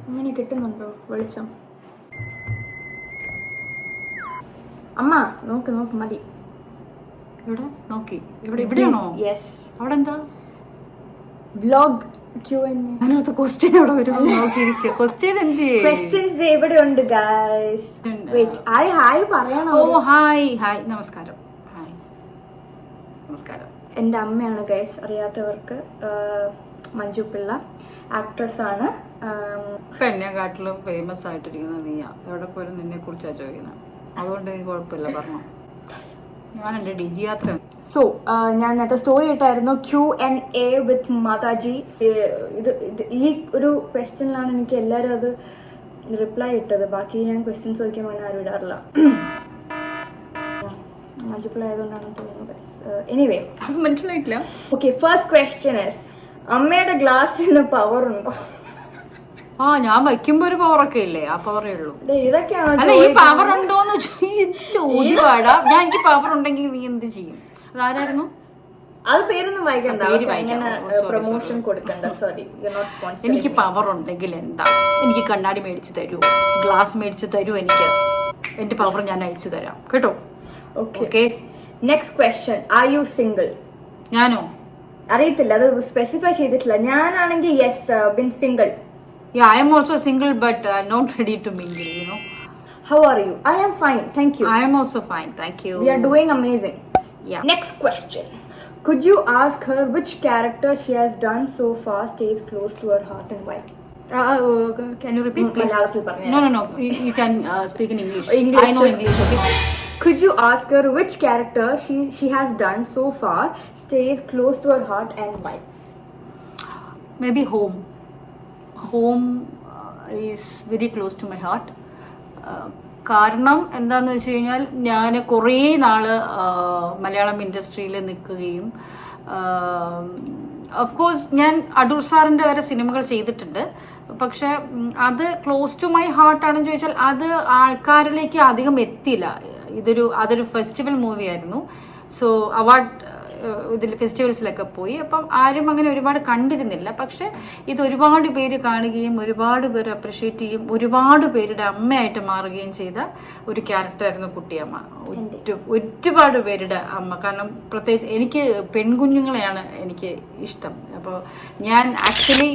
അങ്ങനെ കിട്ടുന്നുണ്ടോ വെളിച്ചം? അമ്മ നോക്ക് നോക്ക് മതി. ഇവിടെ നോക്കി ഇവിടെയാണോ? യെസ്. അവിടെ എന്താ വ്ലോഗ് Q&A? അതിനകത്ത് ക്വസ്റ്റ്യൻ അവിടെ വരും. നോക്കിയിരിക്കുക. ക്വസ്റ്റ്യൻ എന്ത്? ക്വസ്റ്റ്യൻസ് എവിടെ ഉണ്ട് ഗൈസ്? വെയിറ്റ്, ഹായ് പറയണോ? ഓ ഹായ് ഹായ്, നമസ്കാരം. ഹായ് നമസ്കാരം. എൻ്റെ അമ്മയാണ് ഗൈസ്, അറിയാത്തവർക്ക്. മഞ്ജു പിള്ള ആക്ട്രസ് ആണ്. എന്നെക്കാട്ടിലും ഫേമസ് ആയിട്ടിരിക്കുന്ന നീയാ. എവിടെ പോലും നിന്നെ കുറിച്ചാ ചോദിക്കുന്നത്. അതുകൊണ്ട് എനിക്ക് കുഴപ്പമില്ല, പറഞ്ഞു. ഞാൻ എൻ്റെ ഡിജി യാത്ര. സോ ഞാൻ നേരത്തെ സ്റ്റോറി ഇട്ടായിരുന്നു Q&A വിത്ത് മാതാജി. ഈ ഒരു ക്വസ്റ്റ്യനിലാണ് എനിക്ക് എല്ലാവരും അത് റിപ്ലൈ ഇട്ടത്. ബാക്കി ഞാൻ ക്വസ്റ്റ്യൻസ് ചോദിക്കുമ്പോൾ അങ്ങനെ ആരും ഇടാറില്ല. മഞ്ജുപ്പിള്ള ആയതുകൊണ്ടാണെന്ന് തോന്നുന്നു. എനിവേ, അത് മനസ്സിലായിട്ടില്ല. ഓക്കെ, ഫസ്റ്റ് ക്വസ്റ്റ്യൻ ഇസ്, അമ്മയുടെ ഗ്ലാസ്സിന് പവർ ഉണ്ടോ? ഞാൻ വയ്ക്കുമ്പോ ഒരു പവറൊക്കെ ഇല്ലേ? ആ പവറേ ഉള്ളൂ. ഇതൊക്കെയാണ് അല്ല, ഈ പവർ ഉണ്ടോന്ന് ചോദ്യപാടാ. ഞാൻ എനിക്ക് പവർ ഉണ്ടെങ്കിൽ നീ എന്ത് ചെയ്യും? അതാരായിരുന്നു? അത് പേരൊന്നും വായിക്കണ്ട, പ്രൊമോഷൻ കൊടുക്കണ്ട. സോറി, എനിക്ക് പവർ ഉണ്ടെങ്കിൽ എന്താ? എനിക്ക് കണ്ണാടി മേടിച്ചു തരൂ, ഗ്ലാസ് മേടിച്ചു തരൂ, എനിക്ക് എന്റെ പവർ ഞാൻ അയച്ചു തരാം കേട്ടോ. Okay, next question, are you single? ഞാനോ? അറിയത്തില്ല, അത് സ്പെസിഫൈ ചെയ്തിട്ടില്ല. ഞാനാണെങ്കിൽ yes, bin single. Yeah, I am also single, but not ready to mingle, you know. How are you? I am fine, thank you. I am also fine, thank you. We are doing amazing. Yeah. Next question. Could you ask her which character she has done so far stays close to her heart and why? Can you repeat, please? No. You can speak in English. I know English, okay. Could you ask her which character she has done so far stays close to her heart and why? Maybe home is very close to my heart. കാരണം എന്താണെന്ന് വെച്ച് കഴിഞ്ഞാൽ, ഞാൻ കുറേ നാള് മലയാളം ഇൻഡസ്ട്രിയിൽ നിൽക്കുകയും of course ഞാൻ അടൂർ സാറിൻ്റെ വരെ സിനിമകൾ ചെയ്തിട്ടുണ്ട്. പക്ഷെ അത് ക്ലോസ് ടു മൈ ഹാർട്ടാണെന്ന് ചോദിച്ചാൽ അത് ആൾക്കാരിലേക്ക് അധികം എത്തിയില്ല. അതൊരു ഫെസ്റ്റിവൽ മൂവി ആയിരുന്നു. സോ അവാർഡ് ഇതിൽ ഫെസ്റ്റിവൽസിലൊക്കെ പോയി. അപ്പം ആരും അങ്ങനെ ഒരുപാട് കണ്ടിരുന്നില്ല. പക്ഷെ ഇത് ഒരുപാട് പേര് കാണുകയും ഒരുപാട് പേര് അപ്രിഷ്യേറ്റ് ചെയ്യും, ഒരുപാട് പേരുടെ അമ്മയായിട്ട് മാറുകയും ചെയ്ത ഒരു ക്യാരക്ടറായിരുന്നു കുട്ടിയമ്മ. ഒരുപാട് പേരുടെ അമ്മ. കാരണം പ്രത്യേകിച്ച് എനിക്ക് പെൺകുഞ്ഞുങ്ങളെയാണ് എനിക്ക് ഇഷ്ടം. അപ്പോൾ ഞാൻ ആക്ച്വലി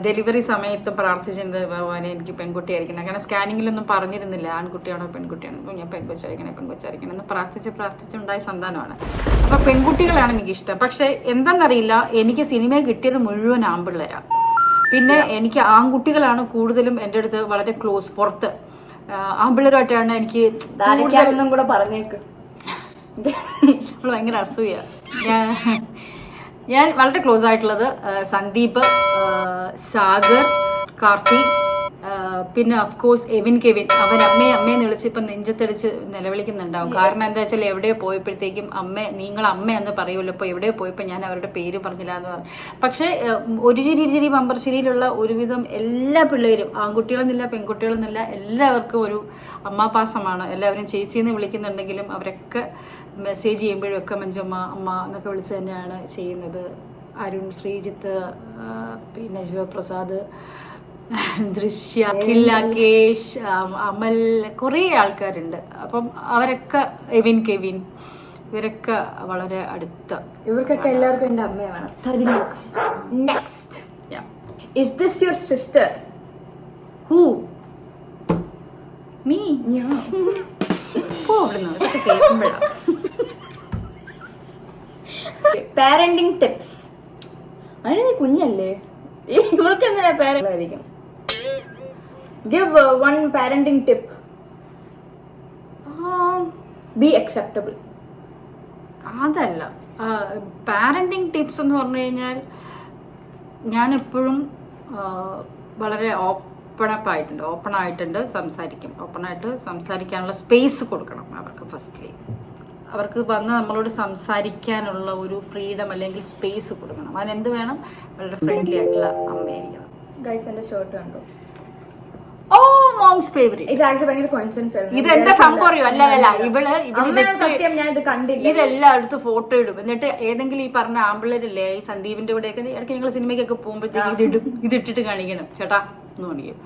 ഡെലിവറി സമയത്ത് പ്രാർത്ഥിച്ചിരുന്നത്, ഭഗവാനെ എനിക്ക് പെൺകുട്ടിയായിരിക്കണം. കാരണം സ്കാനിങ്ങിലൊന്നും പറഞ്ഞിരുന്നില്ല ആൺകുട്ടിയാണോ പെൺകുട്ടിയാണോ. അപ്പോൾ ഞാൻ പെൺകൊച്ചായിരിക്കണം എന്ന് പ്രാർത്ഥിച്ചുണ്ടായ സന്താനമാണ്. അപ്പൊ പെൺകുട്ടികളാണ് എനിക്കിഷ്ടം. പക്ഷെ എന്താണെന്നറിയില്ല, എനിക്ക് സിനിമ കിട്ടിയത് മുഴുവൻ ആൺപിള്ളേരാ. പിന്നെ എനിക്ക് ആൺകുട്ടികളാണ് കൂടുതലും എൻ്റെ അടുത്ത് വളരെ ക്ലോസ്. പുറത്ത് ആൺപിള്ളേരുമായിട്ടാണ് എനിക്ക് കൂടെ പറഞ്ഞേക്ക്. ഭയങ്കര അസൂയ. ഞാൻ വളരെ ക്ലോസ് ആയിട്ടുള്ളത് സന്ദീപ്, സാഗർ, കാർത്തിക്, പിന്നെ അഫ്കോഴ്സ് കെവിൻ. അവൻ അമ്മയെന്ന് വിളിച്ച് ഇപ്പം നെഞ്ചത്തടിച്ച് നിലവിളിക്കുന്നുണ്ടാവും. കാരണം എന്താ വെച്ചാൽ എവിടെയോ പോയപ്പോഴത്തേക്കും നിങ്ങൾ അമ്മയെന്ന് പറയുമല്ലോ. ഇപ്പോൾ എവിടെയോ പോയപ്പോൾ ഞാൻ അവരുടെ പേര് പറഞ്ഞില്ല എന്ന് പറഞ്ഞു. പക്ഷേ ഒരു ചിരി ബമ്പർശ്ശേരിയിലുള്ള ഒരുവിധം എല്ലാ പിള്ളേരും, ആൺകുട്ടികളെന്നില്ല പെൺകുട്ടികളെന്നില്ല, എല്ലാവർക്കും ഒരു അമ്മാപാസമാണ്. എല്ലാവരും ചേച്ചിന്ന് വിളിക്കുന്നുണ്ടെങ്കിലും അവരൊക്കെ മെസ്സേജ് ചെയ്യുമ്പോഴും ഒക്കെ മഞ്ജുമ്മ അമ്മ എന്നൊക്കെ വിളിച്ച് തന്നെയാണ് ചെയ്യുന്നത്. അരുൺ, ശ്രീജിത്ത്, പിന്നെ ശിവപ്രസാദ്, ദൃശ്യ, കില്ലാകേഷ്, അമൽ, കുറേ ആൾക്കാരുണ്ട്. അപ്പം അവരൊക്കെ കെവിൻ ഇവരൊക്കെ വളരെ അടുത്ത. ഇവർക്കൊക്കെ എല്ലാവർക്കും എൻ്റെ അമ്മയെ വേണം. Next, is this your sister? Who? Me? കേൾക്കുമ്പോഴാണ്. Parenting tips. അതിന് നീ കുഞ്ഞല്ലേ, ഇവർക്ക് എന്തിനാ പാരന്റായിരിക്കും? Give one parenting tip. Be acceptable. അതല്ല, പാരന്റിങ് ടിപ്സ് എന്ന് പറഞ്ഞു കഴിഞ്ഞാൽ ഞാൻ എപ്പോഴും വളരെ ഓപ്പണായിട്ട് സംസാരിക്കാനുള്ള സ്പേസ് കൊടുക്കണം അവർക്ക്. ഫസ്റ്റ്ലി അവർക്ക് വന്ന് നമ്മളോട് സംസാരിക്കാനുള്ള ഒരു ഫ്രീഡം അല്ലെങ്കിൽ സ്പേസ് കൊടുക്കണം. അതിനെന്ത് വേണം? വളരെ ഫ്രണ്ട്ലി ആയിട്ടുള്ള അമ്മയായിരിക്കണം. ഗൈസ്, എന്റെ ഷർട്ട് കണ്ടോ? Moms favourite. ഇത് ആക്ച്വലി ഭയങ്കര കോയിൻസിഡൻസ് ആണ്. ഇതെന്താ സംഭവം അറിയോ? അല്ല സത്യം ഞാൻ ഇത് കണ്ടില്ല. ഇതെല്ലായിടത്തും ഫോട്ടോ ഇടും. എന്നിട്ട് ഏതെങ്കിലും ഈ പറഞ്ഞ ആമ്പിള്ളേരില്ലേ, ഈ സന്ദീപിന്റെ കൂടെയൊക്കെ ഇടയ്ക്ക് ഞങ്ങൾ സിനിമയ്ക്കൊക്കെ പോകുമ്പോഴത്തേക്ക് ഇതിട്ടിട്ട് കാണിക്കണം. ചേട്ടാ എന്ന് പറയും.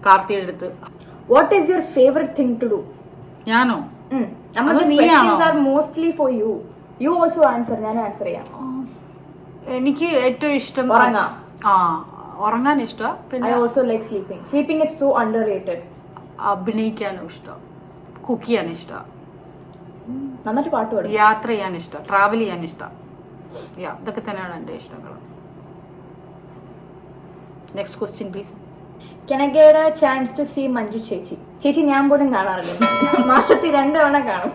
കാർത്തിയുടെ അടുത്ത് what is your favourite thing to do? ഞാനോ? questions are mostly for you. You also answer. ഞാൻ ആൻസർ ചെയ്യാം. എനിക്ക് ഏറ്റവും ഇഷ്ടം ഉറങ്ങാൻ ഇഷ്ടം. പിന്നെ I also like sleeping. Sleeping is so underrated. അഭിനയിക്കാനും ഇഷ്ടം, കുക്ക് ചെയ്യാൻ ഇഷ്ടം, നന്നായിട്ട് പാട്ട് പാടും, യാത്ര ചെയ്യാൻ ഇഷ്ടം, ട്രാവൽ ചെയ്യാൻ ഇഷ്ടം. ഇതൊക്കെ തന്നെയാണ് എൻ്റെ ഇഷ്ടങ്ങൾ. Next question please. Can I get a chance to see Manju ചേച്ചി? ചേച്ചി ഞാൻ പോലും കാണാറില്ല, മാസത്തിൽ 2 തവണ കാണും.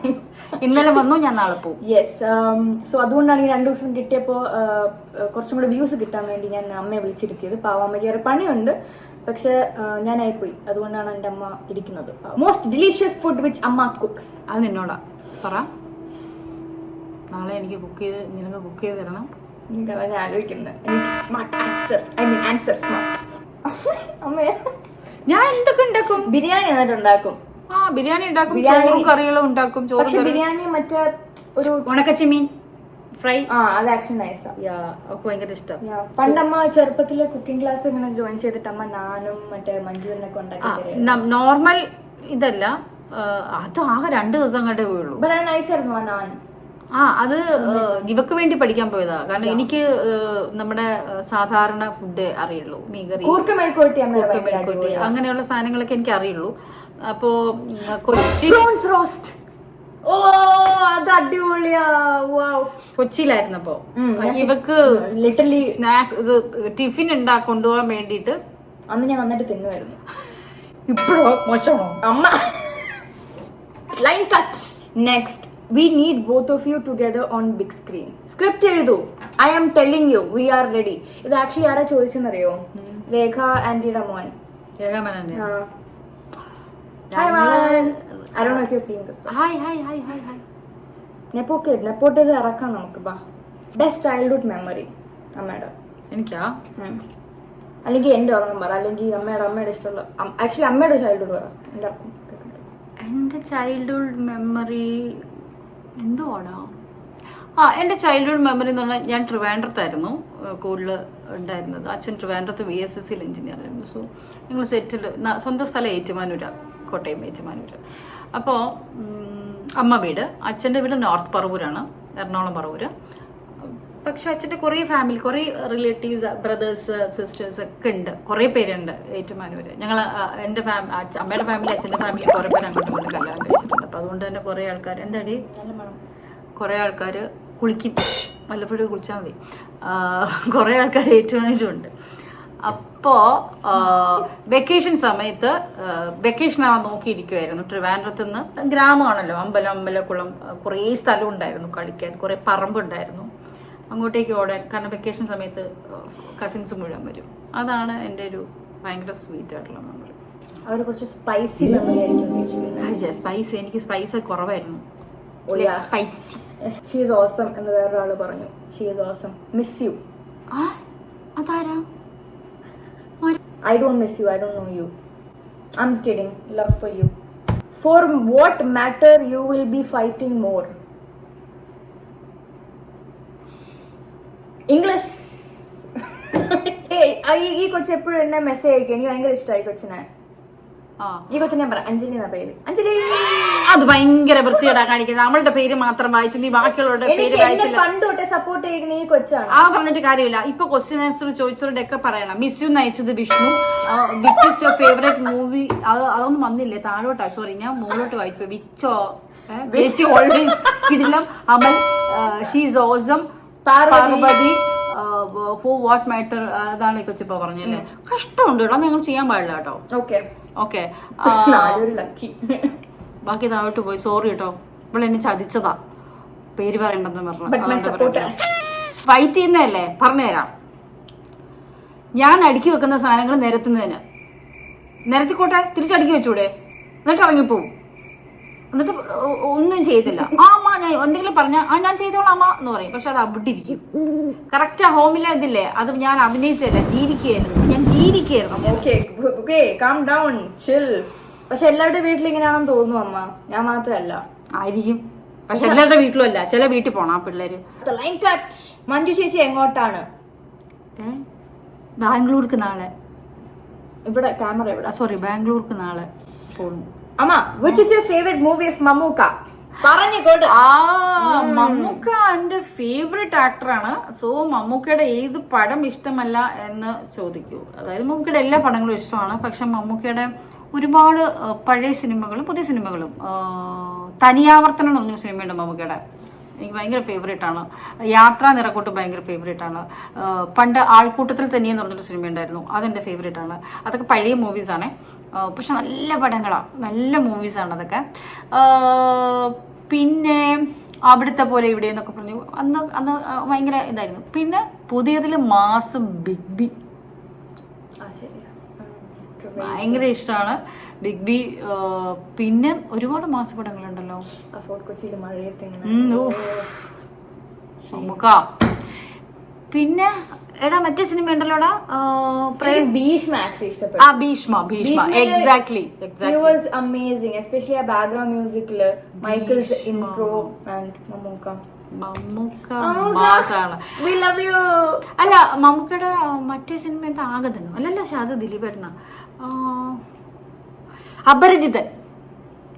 ഇന്നലെ വന്നു, ഞാൻ നാളെ പോകും. യെസ്. സോ അതുകൊണ്ടാണ് ഈ 2 ദിവസം കിട്ടിയപ്പോൾ കുറച്ചും കൂടെ വ്യൂസ് കിട്ടാൻ വേണ്ടി ഞാൻ അമ്മയെ വിളിച്ചിരുത്തിയത്. പാവമ്മയ്ക്ക് വേറെ പണിയുണ്ട്, പക്ഷെ ഞാനായിപ്പോയി. അതുകൊണ്ടാണ് എൻ്റെ അമ്മ ഇരിക്കുന്നത്. മോസ്റ്റ് ഡിലീഷ്യസ് ഫുഡ് വിച്ച് അമ്മ കുക്സ്. അത് നിന്നോടാ പറ. നാളെ എനിക്ക് നിനക്ക് കുക്ക് ചെയ്ത് തരണം. ഞാൻ ആലോചിക്കുന്നത് smart answer. I mean answer smart. അമ്മ ഞാൻ എന്തൊക്കെ ഉണ്ടാക്കും? ബിരിയാണി നന്നായിട്ട് ഉണ്ടാക്കും. ബിരിയാണി ഉണ്ടാക്കും, ചോറും കറികളും ഉണ്ടാക്കും. പക്ഷെ ബിരിയാണി മറ്റേ ഒരു ഉണക്കച്ചെമ്മീൻ ഫ്രൈ, അത് ആക്ഷൻ നൈസാ. ഒക്കെ ഭയങ്കര ഇഷ്ടം. പണ്ടമ്മ ചെറുപ്പത്തില് കുക്കിംഗ് ക്ലാസ് ഇങ്ങനെ ജോയിൻ ചെയ്തിട്ട് അമ്മ നാനും മറ്റേ മഞ്ജുവിനൊക്കെ ഉണ്ടാക്കി. നോർമൽ ഇതല്ല, അത് ആകെ 2 ദിവസം കണ്ടേ പോയുള്ളൂ. നൈസായിരുന്നു ആ നാൻ. അത് ഇവക്ക് വേണ്ടി പഠിക്കാൻ പോയതാ. കാരണം എനിക്ക് നമ്മുടെ സാധാരണ ഫുഡ് അറിയുള്ളൂ. മീൻകറി, അങ്ങനെയുള്ള സാധനങ്ങളൊക്കെ എനിക്ക് അറിയുള്ളൂ. അപ്പോ കൊച്ചിയിലായിരുന്നപ്പോ ഇവക്ക് ലിറ്ററലി സ്നാക്സ് ടിഫിൻ കൊണ്ടുപോകാൻ വേണ്ടിട്ട് അന്ന് ഞാൻ നന്നായിട്ട് തിന്നുമായിരുന്നു. ഇപ്പോഴോ മോശമാണോ അമ്മ? Line cut. Next, we need both of you together on big screen. Script എഴുതൂ. I am telling you, we are ready. ഇത് ആക്ച്വലി ആരാ ചോദിച്ചെന്നറിയോ? രേഖ ആന്റിയുടെ മോൻ. Hi man. I don't know if you're seeing this. Hi. Nepotism ഇറക്കാം നമുക്ക്. Best childhood memory അമ്മയുടെ. എനിക്കാ? അല്ലെങ്കിൽ എന്റെ ഓർമ്മ പറ, അല്ലെങ്കിൽ അമ്മയുടെ ഇഷ്ടമുള്ള. ആക്ച്വലി അമ്മയുടെ ചൈൽഡ്ഹുഡ് പറ. എന്റെ ചൈൽഡ്ഹുഡ് മെമ്മറി എന്തുവാടാ? എൻ്റെ ചൈൽഡ്ഹുഡ് മെമ്മറി എന്ന് പറഞ്ഞാൽ ഞാൻ ട്രിവാൻഡ്രത്തായിരുന്നു കൂടുതൽ ഉണ്ടായിരുന്നത്. അച്ഛൻ ട്രിവാൻഡ്രത്ത് VSSC എഞ്ചിനീയർ ആയിരുന്നു. സോ ഞങ്ങൾ സെറ്റിൽ, സ്വന്തം സ്ഥലം ഏറ്റുമാനൂര, കോട്ടയം ഏറ്റുമാനൂർ. അപ്പോൾ അമ്മ വീട്, അച്ഛൻ്റെ വീട് നോർത്ത് പറവൂരാണ്, എറണാകുളം പറവൂര്. പക്ഷെ അച്ഛൻ്റെ കുറേ ഫാമിലി, കുറേ റിലേറ്റീവ്സ്, ബ്രദേഴ്സ്, സിസ്റ്റേഴ്സ് ഒക്കെ ഉണ്ട്, കുറേ പേരുണ്ട് ഏറ്റുമാനൂര്. ഞങ്ങൾ എൻ്റെ അമ്മയുടെ ഫാമിലി, അച്ഛൻ്റെ ഫാമിലി കുറേ പേര് അങ്ങോട്ടും ഇങ്ങോട്ടും കല്യാണം കഴിച്ചിട്ടുണ്ട്. അപ്പം അതുകൊണ്ട് തന്നെ കുറേ ആൾക്കാർ, എന്താടി, കുറേ ആൾക്കാർ കുളിക്കും, വല്ലപ്പോഴും കുളിച്ചാൽ മതി. കുറേ ആൾക്കാർ ഏറ്റുമാനൂരുണ്ട്. അപ്പോൾ വെക്കേഷൻ സമയത്ത് വെക്കേഷനാവാൻ നോക്കിയിരിക്കുമായിരുന്നു. ട്രിവാൻഡ്രത്ത് നിന്ന്, ഗ്രാമമാണല്ലോ, അമ്പലക്കുളം, കുറേ സ്ഥലം ഉണ്ടായിരുന്നു കളിക്കാൻ, കുറേ പറമ്പുണ്ടായിരുന്നു, അങ്ങോട്ടേക്ക് ഓടാൻ. കാരണം വെക്കേഷൻ സമയത്ത് കസിൻസ് മുഴുവൻ വരും. അതാണ് എൻ്റെ ഒരു ഭയങ്കര സ്വീറ്റ് ആയിട്ടുള്ള മെമ്മറി. അവർ കുറച്ച് സ്പൈസി മെമ്മറി ആയിരിക്കും. സ്പൈസി, എനിക്ക് സ്പൈസ് കുറവായിരുന്നു. സ്പൈസി. ഷീ ഈസ് ഓസം എന്ന് വേറൊരാൾ പറഞ്ഞു. She is awesome. Miss you. അതാരാ? I don't miss you. I don't know you. I'm kidding. Love for you. For what matter you will be fighting more? English. ഈ കൊച്ചു എപ്പോഴും എന്നെ message അയക്കും. എനിക്ക് ഭയങ്കര ഇഷ്ടമായി കൊച്ചിനെ. ഈ കൊച്ചിനെ ഞാൻ പറയാം, അഞ്ജലി എന്നാ പേര്. അഞ്ജലി. അത് ഭയങ്കര വൃത്തിയോടാ കാണിക്കുന്നത്. നമ്മളുടെ പേര് മാത്രം വായിച്ചു, നീ ബാക്കിയുള്ളവരുടെ പേര് വായിച്ചില്ല. പണ്ട് തൊട്ടേ സപ്പോർട്ട് ചെയ്യുന്ന ഈ കൊച്ചാണ്. പറഞ്ഞിട്ട് കാര്യമില്ല. ഇപ്പൊ ക്വസ്റ്റ്യൻ ആൻസർ ചോദിച്ചവരുടെ ഒക്കെ പറയണം. മിസ് യു നയിച്ചത് Vishnu. Which is your favourite movie? അതൊന്നും വന്നില്ലേ, താഴോട്ടാ. സോറി, ഞാൻ മുകളിലോട്ട് വായിച്ചു. വിച്ചോ ചേച്ചി ഓൾവേസ് കിടിലം. Amal, she's awesome. Parvathy, for what matter. അതാണ് ഈ കൊച്ചിപ്പോ പറഞ്ഞല്ലേ. കഷ്ടമുണ്ട് കേട്ടോ, നിങ്ങൾ ചെയ്യാൻ പാടില്ല കേട്ടോ. ഓക്കെ, ബാക്കി താഴോട്ട് പോയി. സോറി കേട്ടോ, ഇവിടെ എന്നെ ചതിച്ചതാ, പേര് പറയണ്ടെന്ന് പറഞ്ഞു. ഫൈറ്റ് ചെയ്യുന്നതല്ലേ, പറഞ്ഞുതരാം. ഞാൻ അടുക്കി വെക്കുന്ന സാധനങ്ങൾ നിരത്തുന്നതിന്, നിരത്തിക്കോട്ടെ, തിരിച്ചടുക്കി വെച്ചൂടെ, എന്നിട്ട് ഇറങ്ങിപ്പോവും. എന്നിട്ട് ഒന്നും ചെയ്തില്ല. അമ്മ ഞാൻ എന്തെങ്കിലും പറഞ്ഞാൽ ഞാൻ ചെയ്തോളാം അമ്മ എന്ന് പറയും. പക്ഷെ അത് അവിടെ ഇരിക്കും. കറക്റ്റ് ആ ഹോമിലെ ഇതില്ലേ, അത് ഞാൻ അഭിനയിച്ചല്ല, ജീവിക്കുകയായിരുന്നു. ഞാൻ ജീവിക്കുകയായിരുന്നു. പക്ഷെ എല്ലാവരുടെ വീട്ടിൽ ഇങ്ങനെയാണെന്ന് തോന്നുന്നു അമ്മ, ഞാൻ മാത്രമല്ല. ആയിരിക്കും, പക്ഷെ എല്ലാവരുടെ വീട്ടിലും അല്ല. ചില വീട്ടിൽ പോണം ആ പിള്ളേര്. മഞ്ജു ചേച്ചി എങ്ങോട്ടാണ്? ബാംഗ്ലൂർക്ക് നാളെ. ഇവിടെ ക്യാമറ ഇവിടെ. സോറി, ബാംഗ്ലൂർക്ക് നാളെ പോകുന്നു. അമ്മ, which is your favorite movie of Mammukka? പറഞ്ഞോട്ട്. Mammukka എന്റെ ഫേവറേറ്റ് ആക്ടറാണ്. സോ മമ്മൂക്കയുടെ ഏത് പടം ഇഷ്ടമല്ല എന്ന് ചോദിക്കൂ. അതായത് മമ്മൂക്കയുടെ എല്ലാ പടങ്ങളും ഇഷ്ടമാണ്. പക്ഷെ മമ്മൂക്കയുടെ ഒരുപാട് പഴയ സിനിമകളും പുതിയ സിനിമകളും, തനിയാവർത്തനം എന്ന് പറഞ്ഞൊരു സിനിമയുണ്ട് മമ്മൂക്കയുടെ, എനിക്ക് ഭയങ്കര ഫേവറേറ്റ് ആണ്. യാത്രാ നിറക്കൂട്ട് ഭയങ്കര ഫേവറേറ്റ് ആണ്. പണ്ട് ആൾക്കൂട്ടത്തിൽ തന്നെയെന്ന് പറഞ്ഞൊരു സിനിമ ഉണ്ടായിരുന്നു, അതെന്റെ ഫേവറേറ്റ് ആണ്. അതൊക്കെ പഴയ മൂവീസാണ്, പക്ഷെ നല്ല പടങ്ങളാണ്, നല്ല മൂവീസാണ് അതൊക്കെ. പിന്നെ അവിടുത്തെ പോലെ ഇവിടെ എന്നൊക്കെ പറഞ്ഞു, അന്ന് അന്ന് ഭയങ്കര ഇതായിരുന്നു. പിന്നെ പുതിയതിൽ മാസ് ബിഗ് ബി ഭയങ്കര ഇഷ്ടമാണ്, ബിഗ് ബി. പിന്നെ ഒരുപാട് മാസപടങ്ങളുണ്ടല്ലോ, ഫോർട്ട് കൊച്ചിയിൽ മഴയത്ത് നമുക്ക്. പിന്നെ എടാ മറ്റേ സിനിമ ഉണ്ടല്ലോടാ, ഭീഷ്മ ആക്ച്വലി ഇഷ്ടപ്പെട്ടു. Bhishma exactly It was amazing, especially a background musical, Michael's intro and Mammukka മാസാണ്. We love you. അല്ല മമ്മൂക്കയുടെ മറ്റേ സിനിമ എന്താ ആഗതനോ അല്ലല്ല, അത് ദിലീപേട്ടന, അപരിചിതൻ,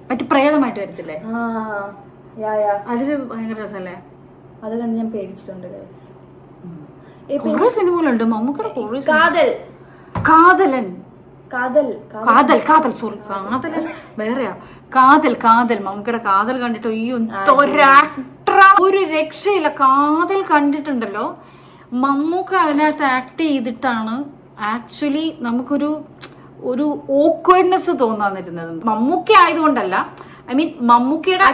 മറ്റേ പ്രേതമായിട്ട് വരത്തില്ലേ, അതില് ഭയങ്കര രസമല്ലേ, അത് കണ്ട് ഞാൻ പേടിച്ചിട്ടുണ്ട്. കുറെ സിനിമകളുണ്ട് മമ്മൂക്കയുടെ. കാതലൻ സോറി, കാതലൻ വേറെയാ. കാതൽ മമ്മൂക്കയുടെ കാതൽ കണ്ടിട്ടോ, ഈ ഒരു രക്ഷയില്ല. കാതൽ കണ്ടിട്ടുണ്ടല്ലോ, മമ്മൂക്ക അതിനകത്ത് ആക്ട് ചെയ്തിട്ടാണ് ആക്ച്വലി നമുക്കൊരു ഓക്വേർഡ്നെസ് തോന്നാന്നിരുന്നത്. മമ്മൂക്ക ആയതുകൊണ്ടല്ല, ഐ മീൻ മമ്മൂക്കയുടെ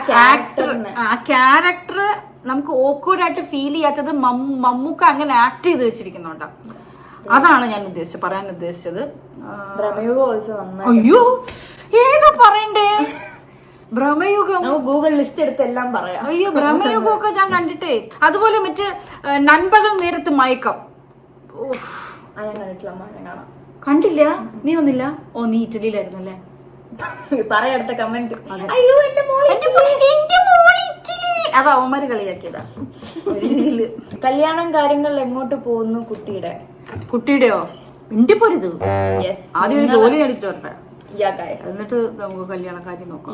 ആ ക്യാരക്ടർ നമുക്ക് ഓക്വേർഡ് ആയിട്ട് ഫീൽ ചെയ്യാത്തത് മമ്മൂക്ക അങ്ങനെ ആക്ട് ചെയ്ത് വെച്ചിരിക്കുന്നുണ്ട്. അതാണ് ഞാൻ പറയാൻ ഉദ്ദേശിച്ചത്. അയ്യോ ഏതാ പറയണ്ടേ? ഭ്രമയുഗം ഗൂഗിൾ ലിസ്റ്റ് എടുത്ത് എല്ലാം പറയാം. അയ്യോ ഭ്രമയുഗമൊക്കെ ഞാൻ കണ്ടിട്ടേ. അതുപോലെ മറ്റേ നൻപകൽ നേരത്ത് മയക്കം കണ്ടില്ല? നീ വന്നില്ല? ഓ നീ ഇറ്റലിയിലായിരുന്നല്ലേ? പറയടുത്ത കമന്റ്. അതാ അവന്മാര് കളിയാക്കിയതാ. കല്യാണം കാര്യങ്ങളിൽ എങ്ങോട്ട് പോകുന്നു കുട്ടിയുടെയോ? മിണ്ടിപ്പോരുത്. ആദ്യം ഒരു ജോലി നേടിട്ട് വരട്ടെ, എന്നിട്ട് നമുക്ക് കല്യാണ കാര്യം നോക്കാം.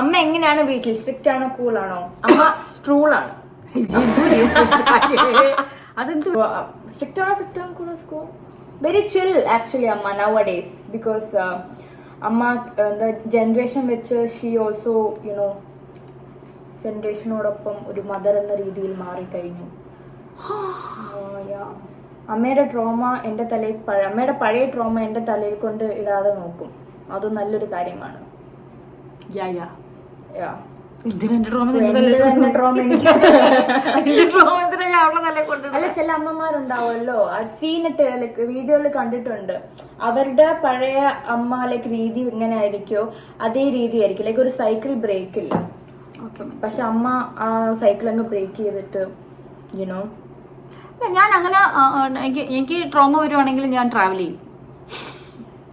അമ്മ എങ്ങനെയാണ് വീട്ടിൽ? സ്ട്രിക്റ്റ് ആണോ കൂൾ ആണോ? അമ്മ സ്ട്രൂൾ ആണ്. അതെന്ത് സ്ട്രിക്റ്റ് ആണോ കൂൾ സ്കൂൾ? വെരി ചിൽ ആക്ച്വലി അമ്മ nowadays, because അമ്മ എന്താ ജനറേഷൻ വെച്ച് ഷീ ഓൾസോ യുനോ ജനറേഷനോടൊപ്പം ഒരു മദർ എന്ന രീതിയിൽ മാറിക്കഴിഞ്ഞു. അമ്മയുടെ ട്രോമ എന്റെ തലയിൽ, അമ്മയുടെ പഴയ ട്രോമ എന്റെ തലയിൽ കൊണ്ട് ഇടാതെ നോക്കും. അത് നല്ലൊരു കാര്യമാണ്. അല്ല, ചില അമ്മമാരുണ്ടാവുമല്ലോ, സീനിട്ട് വീഡിയോയിൽ കണ്ടിട്ടുണ്ട്, അവരുടെ പഴയ അമ്മ രീതി ഇങ്ങനെ ആയിരിക്കോ അതേ രീതി ആയിരിക്കും, ഒരു സൈക്കിൾ ബ്രേക്ക് ഇല്ല. പക്ഷെ അമ്മ ആ സൈക്കിൾ അങ്ങ് ബ്രേക്ക് ചെയ്തിട്ട് യുനോ. ഞാൻ അങ്ങനെ എനിക്ക് ട്രോമ വരുവാണെങ്കിൽ ഞാൻ ട്രാവൽ ചെയ്യും.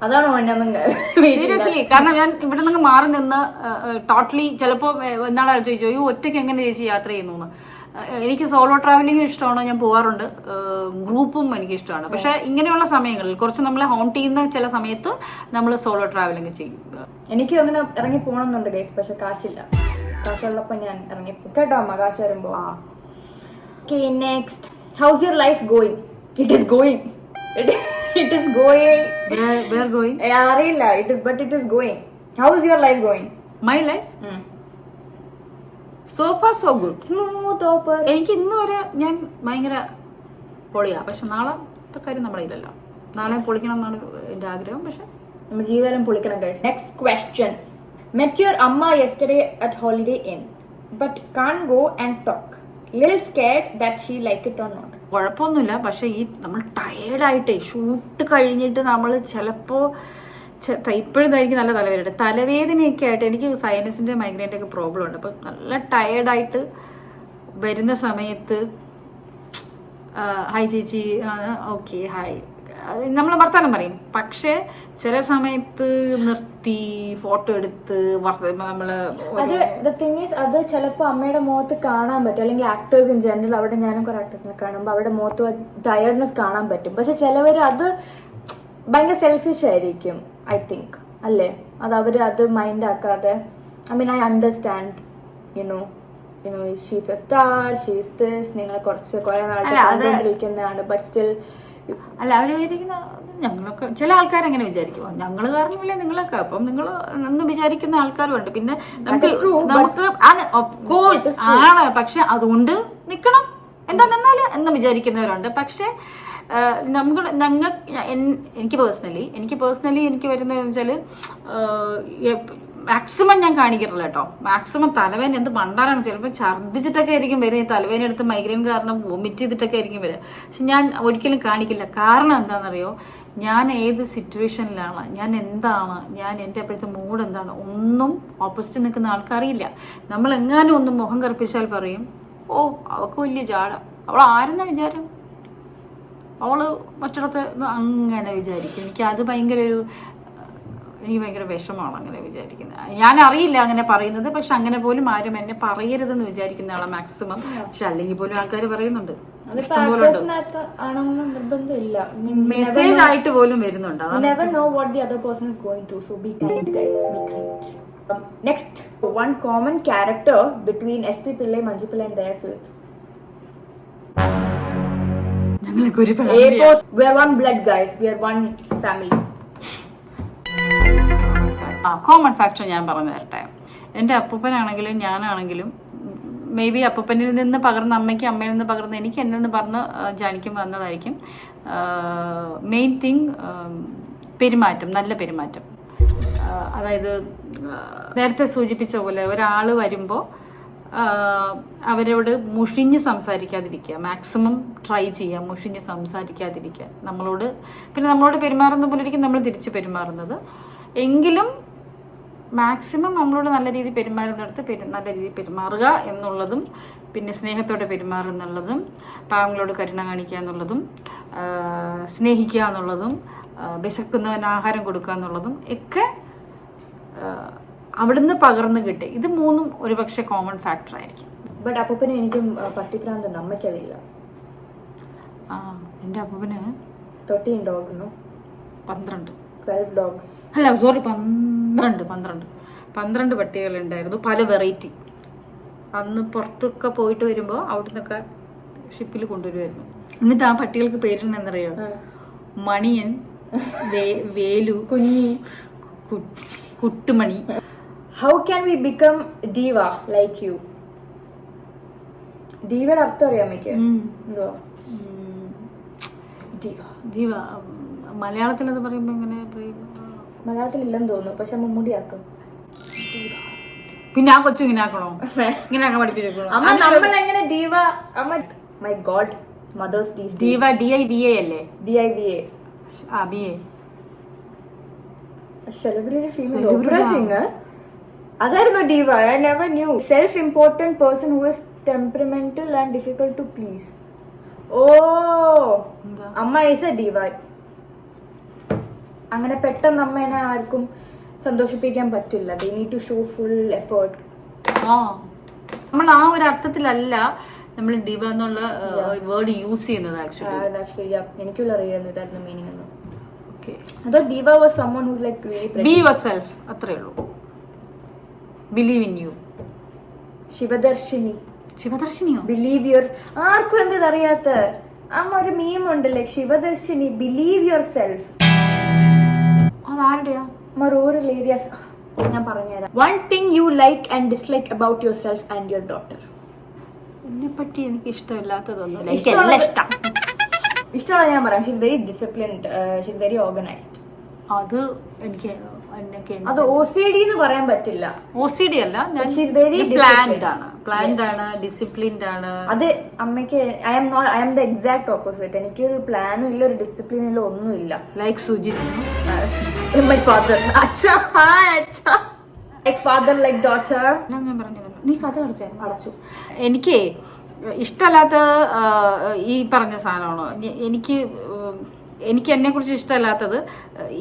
അതാണോ സീരിയസ്ലി? കാരണം ഞാൻ ഇവിടെ നിന്ന് മാറി നിന്ന് ടോട്ടലി ചിലപ്പോ എന്നാളെ ചോദിച്ചു ഈ ഒറ്റയ്ക്ക് എങ്ങനെ ചേച്ചി യാത്ര ചെയ്യുന്നു. എനിക്ക് സോളോ ട്രാവലിംഗ് ഇഷ്ടമാണ്, ഞാൻ പോവാറുണ്ട്. ഗ്രൂപ്പും എനിക്ക് ഇഷ്ടമാണ്. പക്ഷെ ഇങ്ങനെയുള്ള സമയങ്ങളിൽ കുറച്ച് നമ്മളെ ഹോണ്ട് ചെയ്യുന്ന ചില സമയത്ത് നമ്മൾ സോളോ ട്രാവലിംഗ് ചെയ്യും. എനിക്ക് അങ്ങനെ ഇറങ്ങി പോകണമെന്നുണ്ട് ഗൈസ്, പക്ഷെ കാശില്ല. കാശുള്ളപ്പോ ഞാൻ ഇറങ്ങിപ്പോ കേട്ടോ അമ്മ, കാശ് വരുമ്പോ. Next, house your life going? It is going. It is going. Where going? അറിയില്ല. But it is going. How is your life going? My life? So far so good. Smooth over. എനിക്ക് ഇന്ന് വരെ ഞാൻ ഭയങ്കര പൊളിയാ. പക്ഷെ നാളത്തെ കാര്യം നമ്മുടെ ഇല്ലല്ലോ. നാളെ പൊളിക്കണം എന്നാണ് എന്റെ ആഗ്രഹം. പക്ഷെ നമ്മുടെ ജീവിതം പൊളിക്കണം guys. Next question. Met your amma yesterday at Holiday Inn, but can't go and talk. Little scared that she like it or not. കുഴപ്പമൊന്നുമില്ല. പക്ഷെ ഈ നമ്മൾ ടയേർഡായിട്ടേ ഷൂട്ട് കഴിഞ്ഞിട്ട് നമ്മൾ ചിലപ്പോ ഇപ്പോഴായിരിക്കും നല്ല തലവേദന, തലവേദനയൊക്കെ ആയിട്ട്. എനിക്ക് സൈനസിന്റെ മൈഗ്രൈൻ്റെ ഒക്കെ പ്രോബ്ലം ഉണ്ട്. അപ്പൊ നല്ല ടയേർഡായിട്ട് വരുന്ന സമയത്ത് ഹായ് ചേച്ചി, ഓക്കെ ഹായ്, നമ്മൾ വർത്താനം പറയും. പക്ഷെ ചില സമയത്ത് നിർത്തി ഫോട്ടോ എടുത്ത് നമ്മള് അത് ചിലപ്പോൾ അമ്മയുടെ മുഖത്ത് കാണാൻ പറ്റും, അല്ലെങ്കിൽ ആക്ടേഴ്സ് ഇൻ ജനറൽ, അവിടെ ഞാനും കുറെ ആക്ടേഴ്സിനെ കാണുമ്പോൾ അവരുടെ മുഖത്ത് ടയർഡ്നെസ് കാണാൻ പറ്റും. പക്ഷെ ചിലവർ അത് ഭയങ്കര സെൽഫിഷ് ആയിരിക്കും, ഐ തിങ്ക്, അല്ലേ? അത് അവര് അത് മൈൻഡ് ആക്കാതെ, I mean I understand, you know she's a star, she's this, നിങ്ങൾ കുറെ നാട്ടിലിരിക്കുന്നതാണ്, ബട്ട് സ്റ്റിൽ അല്ല അവര് വിചാരിക്കുന്ന ഞങ്ങളൊക്കെ ചില ആൾക്കാർ അങ്ങനെ വിചാരിക്കും, ഞങ്ങൾ കാരണമല്ലേ നിങ്ങളൊക്കെ, അപ്പം നിങ്ങൾ എന്ന് വിചാരിക്കുന്ന ആൾക്കാരുണ്ട്. പിന്നെ നമുക്ക് ഓഫ് കോഴ്സ് ആണ്, പക്ഷെ അതുകൊണ്ട് നിക്കണം എന്താ നിന്നാല് എന്ന് വിചാരിക്കുന്നവരുണ്ട്. പക്ഷെ എനിക്ക് പേഴ്സണലി എനിക്ക് വരുന്നതെന്ന് വെച്ചാല് മാക്സിമം ഞാൻ കാണിക്കാറില്ല കേട്ടോ. മാക്സിമം തലവേദന എന്ത് മണ്ടാലാണ്, ചിലപ്പോൾ ഛർദ്ദിച്ചിട്ടൊക്കെ ആയിരിക്കും വരിക, തലവേദന എടുത്ത് മൈഗ്രെയിൻ കാരണം വൊമിറ്റ് ചെയ്തിട്ടൊക്കെ ആയിരിക്കും വരിക. പക്ഷെ ഞാൻ ഒരിക്കലും കാണിക്കില്ല. കാരണം എന്താണെന്നറിയോ, ഞാൻ ഏത് സിറ്റുവേഷനിലാണ്, ഞാൻ എന്താണ്, ഞാൻ എൻ്റെ അപ്പോഴത്തെ മൂഡ് എന്താണ്, ഒന്നും ഓപ്പോസിറ്റ് നിൽക്കുന്ന ആൾക്കറിയില്ല. നമ്മൾ എങ്ങാനും ഒന്ന് മുഖം കറുപ്പിച്ചാൽ പറയും, ഓ അവൾക്ക് വലിയ ജാട, അവൾ ആരെന്നാ വിചാരം, അവള് മറ്റിടത്ത് അങ്ങനെ വിചാരിക്കും. എനിക്ക് ഭയങ്കര വിഷമമാണ് അങ്ങനെ വിചാരിക്കുന്നത്. ഞാൻ അറിയില്ല അങ്ങനെ പറയുന്നത്, പക്ഷെ അങ്ങനെ പോലും ആരും എന്നെ പറയരുതെന്ന് വിചാരിക്കുന്ന ആളെ മാക്സിമം. പക്ഷെ അല്ലെങ്കിൽ പോലും ആൾക്കാർ പറയുന്നുണ്ട്, മെസ്സേജ് ആയിട്ട് പോലും വരുന്നുണ്ട്. Next, one common character between SP Pillai, Manju Pillai and Daya Sudh. We are one blood, guys. We are one family. Common factor ഞാൻ പറഞ്ഞു തരട്ടെ. എൻ്റെ അപ്പൂപ്പനാണെങ്കിലും ഞാനാണെങ്കിലും മേ ബി അപ്പൂപ്പനിൽ നിന്ന് പകർന്ന അമ്മയ്ക്ക്, അമ്മയിൽ നിന്ന് പകർന്ന എനിക്ക്, എന്നിൽ നിന്ന് പറഞ്ഞ് ജാനിക്കും വന്നതായിരിക്കും. മെയിൻ തിങ് പെരുമാറ്റം, നല്ല പെരുമാറ്റം. അതായത് നേരത്തെ സൂചിപ്പിച്ച പോലെ ഒരാൾ വരുമ്പോൾ അവരോട് മുഷിഞ്ഞ് സംസാരിക്കാതിരിക്കുക, മാക്സിമം ട്രൈ ചെയ്യുക, മുഷിഞ്ഞ് സംസാരിക്കാതിരിക്കുക. നമ്മളോട് പെരുമാറുന്ന പോലെ ഇരിക്കും നമ്മൾ തിരിച്ച് പെരുമാറുന്നത്. എങ്കിലും മാക്സിമം നമ്മളോട് നല്ല രീതിയിൽ പെരുമാറുന്നിടത്ത് നല്ല രീതിയിൽ പെരുമാറുക എന്നുള്ളതും, പിന്നെ സ്നേഹത്തോടെ പെരുമാറുക എന്നുള്ളതും, പാവങ്ങളോട് കരുണ കാണിക്കുക എന്നുള്ളതും, സ്നേഹിക്കുക എന്നുള്ളതും, വിശക്കുന്നവന് ആഹാരം കൊടുക്കുക എന്നുള്ളതും ഒക്കെ അവിടുന്ന് പകർന്നു കിട്ടി. ഇത് മൂന്നും ഒരുപക്ഷെ കോമൺ ഫാക്ടർ ആയിരിക്കും. ബട്ട് അപ്പൂപ്പനെ എനിക്കും പട്ടിപ്രാന്ത് അമ്മയ്ക്കതില്ല. എൻ്റെ അപ്പൂപ്പന് 13 dogs, 12 dogs. അല്ല സോറി, 12 പട്ടികളുണ്ടായിരുന്നു, പല വെറൈറ്റി. അന്ന് പുറത്തൊക്കെ പോയിട്ട് വരുമ്പോൾ അവിടെ നിന്നൊക്കെ ഷിപ്പിൽ കൊണ്ടുവരുമായിരുന്നു. എന്നിട്ട് ആ പട്ടികൾക്ക് പേരിടുന്നറിയോ, മണിയൻ, വേലു, കുഞ്ഞി, Kuttumani. How can we become diva like you? Diva അർത്ഥം അറിയാം അമ്മയ്ക്ക്? എന്തോ diva മലയാളത്തിൽ അത് പറയുമ്പോ എങ്ങനെ? മലയാളത്തിൽ ഇല്ലെന്ന് തോന്നുന്നു, പക്ഷെ മുടിയാക്കും. പിന്നെ ആ കൊച്ചു ഇങ്ങനെ ആക്കണോ? ഇങ്ങനെ ആക്കാൻ പഠിപ്പിച്ചേക്കണോ? അമ്മ നമ്മളെങ്ങനെ diva? അമ്മ my god, mothers these days. diva DIVA അല്ലേ? DIVA. BA. Celebrity female opera singer. അതായിരുന്നു diva. I never knew. Self-important person who is temperamental and difficult to please. അമ്മ ഈസ് എ diva. അങ്ങനെ പെട്ടെന്ന് അമ്മേനെ ആർക്കും സന്തോഷിപ്പിക്കാൻ പറ്റില്ല. They need to show full effort. നമ്മൾ ആ ഒരു അർത്ഥത്തിലല്ല നമ്മൾ ഡിവ എന്നുള്ള വേർഡ് യൂസ് ചെയ്യുന്നത്. ആക്ച്വലി എനിക്കുള്ള അറിയായിരുന്നു ഇതായിരുന്നു മീനിങ് എന്ന്. അതോ diva was someone who's like really pretty. Be yourself, അത്രേ ഉള്ളൂ. Believe in you. ശിവദർശിനിയോ? Believe your, ആർക്കും എന്ത് അറിയാത്ത അമ്മ ഒരു മീം ഉണ്ട് like Shivadarshini, believe yourself. അതാരുടെയാ? Rural areas. ഞാൻ പറഞ്ഞുതരാം. One thing you like and dislike about yourself and your daughter. എന്നെ പറ്റി എനിക്ക് ഇഷ്ടമില്ലാത്തതൊന്നുമില്ല. ഇഷ്ടമാണ് ഞാൻ പറയാം. She's very disciplined, she's very organised. അത് എനിക്ക് അത് OCD എന്ന് പറയാൻ പറ്റില്ല. OCD അല്ല, പ്ലാൻഡ് ആണ്, ഡിസിപ്ലിൻഡ് ആണ്. അത് അമ്മയ്ക്ക് I am the exact opposite. എനിക്കൊരു പ്ലാനും ഇല്ല, ഒരു ഡിസിപ്ലിനും ഇല്ല, ഒന്നുമില്ല. Like Sujith, my father. Like father like daughter. ഞാൻ പറഞ്ഞല്ലോ, നീ കഥ അടച്ചു. എനിക്ക് ഇഷ്ടമല്ലാത്ത ഈ പറഞ്ഞ സാധനമാണോ? എനിക്ക് എനിക്ക് എന്നെ കുറിച്ച് ഇഷ്ടമല്ലാത്തത്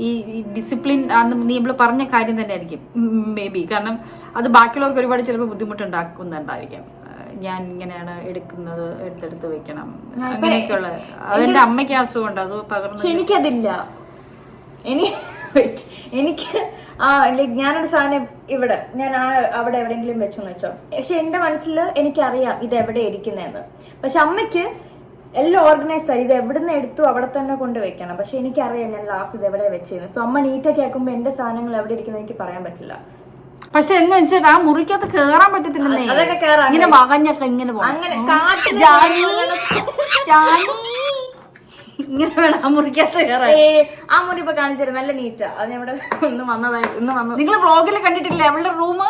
ഈ ഡിസിപ്ലിൻ നീ ഇവിടെ പറഞ്ഞ കാര്യം തന്നെ ആയിരിക്കും മേ ബി. കാരണം അത് ബാക്കിയുള്ളവർക്ക് ഒരുപാട് ചിലപ്പോൾ ബുദ്ധിമുട്ടുണ്ടാക്കുന്നുണ്ടായിരിക്കാം. ഞാൻ ഇങ്ങനെയാണ് എടുക്കുന്നത്, എടുത്തെടുത്ത് വെക്കണം, അങ്ങനെയൊക്കെയുള്ള. അതെന്റെ അമ്മയ്ക്ക് അസുഖമുണ്ട്, അത് പകർന്നു. എനിക്കതില്ല. എനിക്ക് ലൈക്ക് ഞാനൊരു സാധനം ഇവിടെ ഞാൻ അവിടെ എവിടെയെങ്കിലും വെച്ചോന്ന് വെച്ചോ, പക്ഷെ എന്റെ മനസ്സിൽ എനിക്കറിയാം ഇത് എവിടെ ഇരിക്കുന്നതെന്ന്. പക്ഷെ അമ്മയ്ക്ക് എല്ലാം ഓർഗനൈസ്ഡ് ആയി, ഇത് എവിടുന്ന് എടുത്തു അവിടെ തന്നെ കൊണ്ട് വെക്കണം. പക്ഷെ എനിക്കറിയാം ഞാൻ ലാസ്റ്റ് ഇത് എവിടെ വെച്ചേന്ന്. സോ അമ്മ നീറ്റൊക്കെ ആക്കുമ്പോ എന്റെ സാധനങ്ങൾ എവിടെ ഇരിക്കുന്നത് എനിക്ക് പറയാൻ പറ്റില്ല. പക്ഷെ എന്ന് വെച്ചാൽ ആ മുറിക്കകത്ത് കേറാൻ പറ്റത്തില്ല. അതൊക്കെ കേറാൻ ഇങ്ങനെ വകഞ്ഞൊക്കെ ഇങ്ങനെ അങ്ങനെ ഇങ്ങനെ വേണം ആ മുറിക്കകത്ത് കയറാൻ. ആ മുറി ഇപ്പൊ കാണിച്ചു നല്ല നീറ്റാ. അത് ഇവിടെ ഇന്ന് വന്നു. നിങ്ങൾ വ്ളോഗിൽ കണ്ടിട്ടില്ലേ അവളുടെ റൂം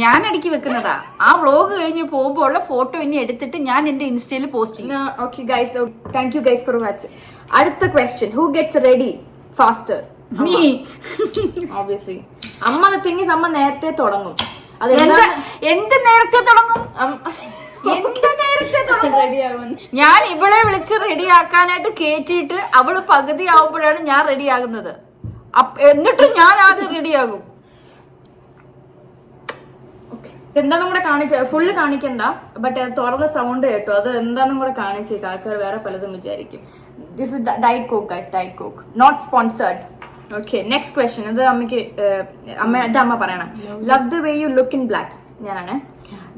ഞാൻ അടുക്കി വെക്കുന്നതാ. ആ വ്ളോഗ് കഴിഞ്ഞ് പോകുമ്പോൾ ഉള്ള ഫോട്ടോ ഇനി എടുത്തിട്ട് ഞാൻ എന്റെ ഇൻസ്റ്റയിൽ പോസ്റ്റ് ചെയ്യും. Okay guys, thank you guys for watch. അടുത്ത question, who gets ready faster? നീ. ഓബ്വിയസ്ലി അമ്മ തിങ്ങിസ് അമ്മ നേരത്തെ തുടങ്ങും. അത് എന്ത് നേരത്തെ തുടങ്ങും? ഞാൻ ഇവളെ വിളിച്ച് റെഡിയാക്കാനായിട്ട് കേറ്റിയിട്ട് അവള് പകുതി ആവുമ്പോഴാണ് ഞാൻ റെഡിയാകുന്നത്. എന്നിട്ട് ഞാൻ ആദ്യം റെഡിയാകും. എന്താന്നും കൂടെ കാണിച്ച ഫുള്ള് കാണിക്കണ്ട, ബട്ട് തുറന്ന സൗണ്ട് കേട്ടോ, അത് എന്താന്നും കൂടെ കാണിച്ചേക്ക്. ആൾക്കാർ വേറെ പലതും വിചാരിക്കും. This is diet coke guys, diet coke, not sponsored. Okay, next question. ഇത് അമ്മയ്ക്ക് അമ്മ പറയണം. Love the way you look in black. ഞാനാണ്.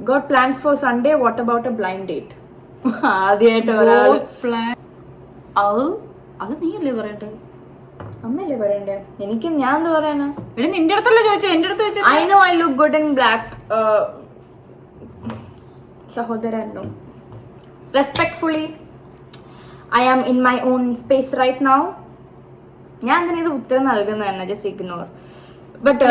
Got plans for Sunday, what about a blind date? ആദ്യമായിട്ട് അത് നീയല്ലേ പറയട്ടെ? അമ്മയല്ലേ പറയണ്ടേ? എനിക്ക് ഞാൻ എന്താ പറയാനാ? നിന്റെ അടുത്തല്ലേ ചോദിച്ചോ, എന്റെ അടുത്ത് ചോദിച്ചോ. I know I look good in black. സഹോദരൻ, no. Respectfully I am in my own space right now. ഞാൻ തന്നെ ഇത് ഉത്തരം നൽകുന്നത് തന്നെ, ജസ്റ്റ് ഇഗ്നോർ. ബട്ട്